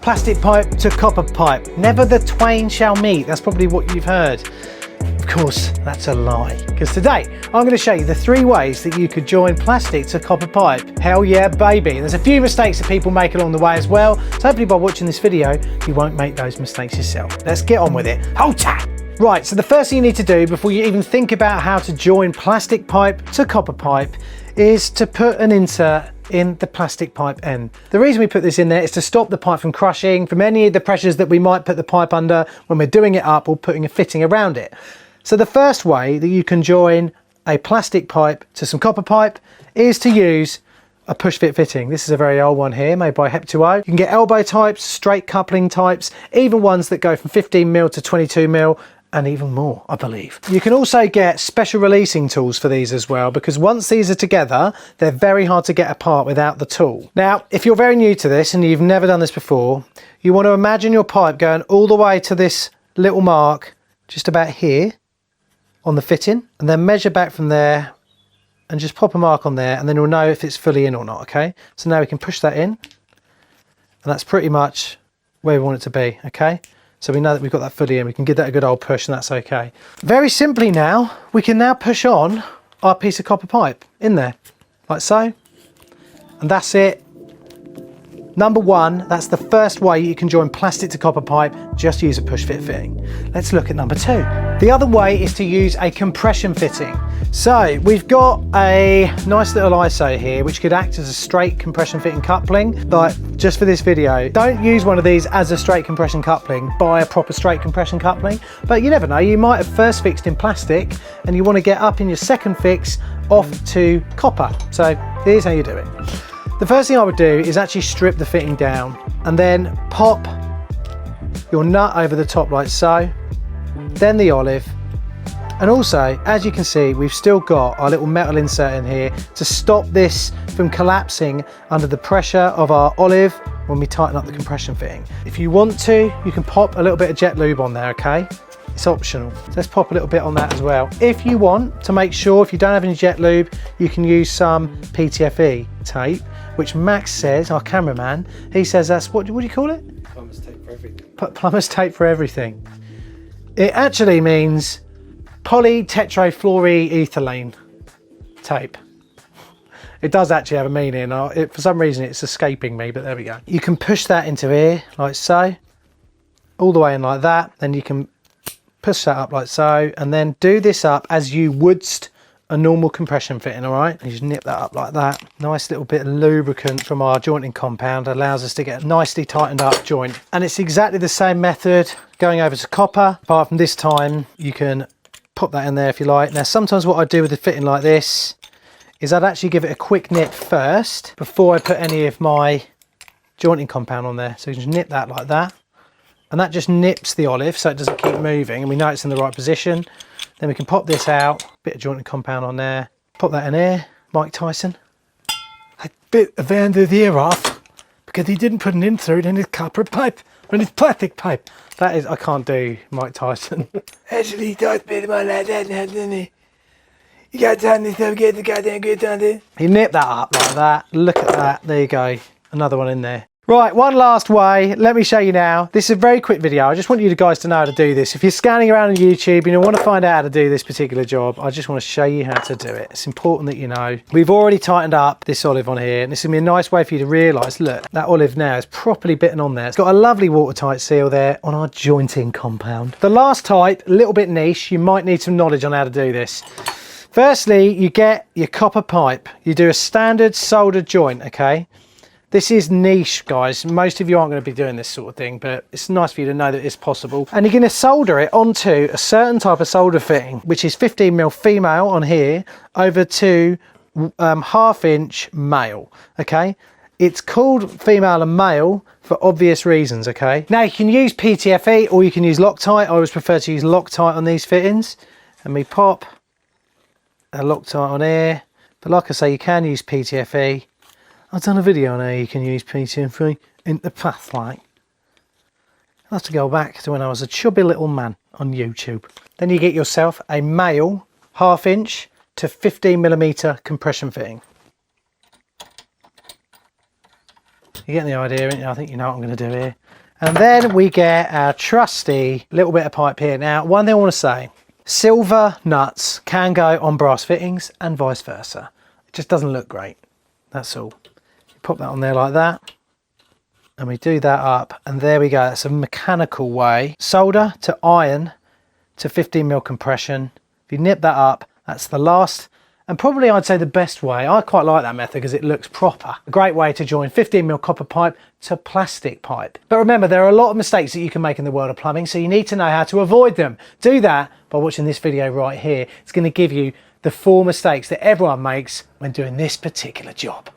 plastic pipe to copper pipe. Never the twain shall meet. That's probably what you've heard. Of course, that's a lie. Because today, I'm going to show you the 3 ways that you could join plastic to copper pipe. Hell yeah, baby. There's a few mistakes that people make along the way as well. So hopefully by watching this video, you won't make those mistakes yourself. Let's get on with it. Hold tight. Right, so the first thing you need to do before you even think about how to join plastic pipe to copper pipe is to put an insert in the plastic pipe end. The reason we put this in there is to stop the pipe from crushing from any of the pressures that we might put the pipe under when we're doing it up or putting a fitting around it. So the first way that you can join a plastic pipe to some copper pipe is to use a push fit fitting. This is a very old one here, made by Hep2O. You can get elbow types, straight coupling types, even ones that go from 15mm to 22mm, and even more, I believe. You can also get special releasing tools for these as well, because once these are together, they're very hard to get apart without the tool. Now, if you're very new to this and you've never done this before, you want to imagine your pipe going all the way to this little mark, just about here on the fitting, and then measure back from there and just pop a mark on there, and then you'll know if it's fully in or not, okay? So now we can push that in, and that's pretty much where we want it to be, okay? So we know that we've got that fully in, we can give that a good old push and that's okay. Very simply now, we can now push on our piece of copper pipe in there, like so. And that's it. Number 1, that's the first way you can join plastic to copper pipe, just use a push fit fitting. Let's look at number 2. The other way is to use a compression fitting. So we've got a nice little ISO here, which could act as a straight compression fitting coupling. Like just for this video, don't use one of these as a straight compression coupling, buy a proper straight compression coupling. But you never know, you might have first fixed in plastic and you want to get up in your second fix off to copper. So here's how you do it. The first thing I would do is actually strip the fitting down and then pop your nut over the top like so, then the olive. And also, as you can see, we've still got our little metal insert in here to stop this from collapsing under the pressure of our olive when we tighten up the compression fitting. If you want to, you can pop a little bit of jet lube on there, okay? It's optional. So let's pop a little bit on that as well. If you want to make sure, if you don't have any jet lube, you can use some PTFE tape, which Max says, our cameraman, he says that's, what do you call it? Plumber's tape for everything. Plumber's tape for everything. It actually means polytetrafluoroethylene tape. It does actually have a meaning. For some reason it's escaping me, but there we go. You can push that into here like so, all the way in like that. Then you can push that up like so, and then do this up as you wouldst a normal compression fitting, all right? You just nip that up like that. Nice little bit of lubricant from our jointing compound allows us to get a nicely tightened up joint. And it's exactly the same method going over to copper, apart from this time you can pop that in there if you like. Now sometimes what I do with the fitting like this is I'd actually give it a quick nip first before I put any of my jointing compound on there. So you just nip that like that, and that just nips the olive so it doesn't keep moving and we know it's in the right position. Then we can pop this out, bit of jointing compound on there, pop that in here. Mike Tyson. I bit a van the ear off because he didn't put an insert in his copper pipe, or in his plastic pipe. That is, I can't do Mike Tyson. Actually, he talked a bit about that, didn't he? You got time to stuff, get the goddamn good time, dude. You nip that up like that. Look at that. There you go. Another one in there. Right, one last way. Let me show you now. This is a very quick video. I just want you guys to know how to do this. If you're scanning around on YouTube and you want to find out how to do this particular job, I just want to show you how to do it. It's important that you know. We've already tightened up this olive on here, and this is going to be a nice way for you to realise, look, that olive now is properly bitten on there. It's got a lovely watertight seal there on our jointing compound. The last type, a little bit niche, you might need some knowledge on how to do this. Firstly, you get your copper pipe. You do a standard soldered joint, okay? This is niche, guys. Most of you aren't going to be doing this sort of thing, but it's nice for you to know that it's possible. And you're going to solder it onto a certain type of solder fitting, which is 15mm female on here, over to 1/2 inch male, okay? It's called female and male for obvious reasons, okay? Now you can use PTFE or you can use Loctite. I always prefer to use Loctite on these fittings. And we pop a Loctite on here. But like I say, you can use PTFE. I've done a video on how you can use PTFE in the past, like. I'll have to go back to when I was a chubby little man on YouTube. Then you get yourself a male 1/2 inch to 15mm compression fitting. You get the idea, I think you know what I'm going to do here. And then we get our trusty little bit of pipe here. Now, one thing I want to say, silver nuts can go on brass fittings and vice versa. It just doesn't look great, that's all. You pop that on there like that, and we do that up, and there we go. That's a mechanical way. Solder to iron to 15mm compression. If you nip that up, that's the last, and probably I'd say the best way. I quite like that method because it looks proper. A great way to join 15mm copper pipe to plastic pipe. But remember, there are a lot of mistakes that you can make in the world of plumbing, so you need to know how to avoid them. Do that by watching this video right here. It's going to give you the 4 mistakes that everyone makes when doing this particular job.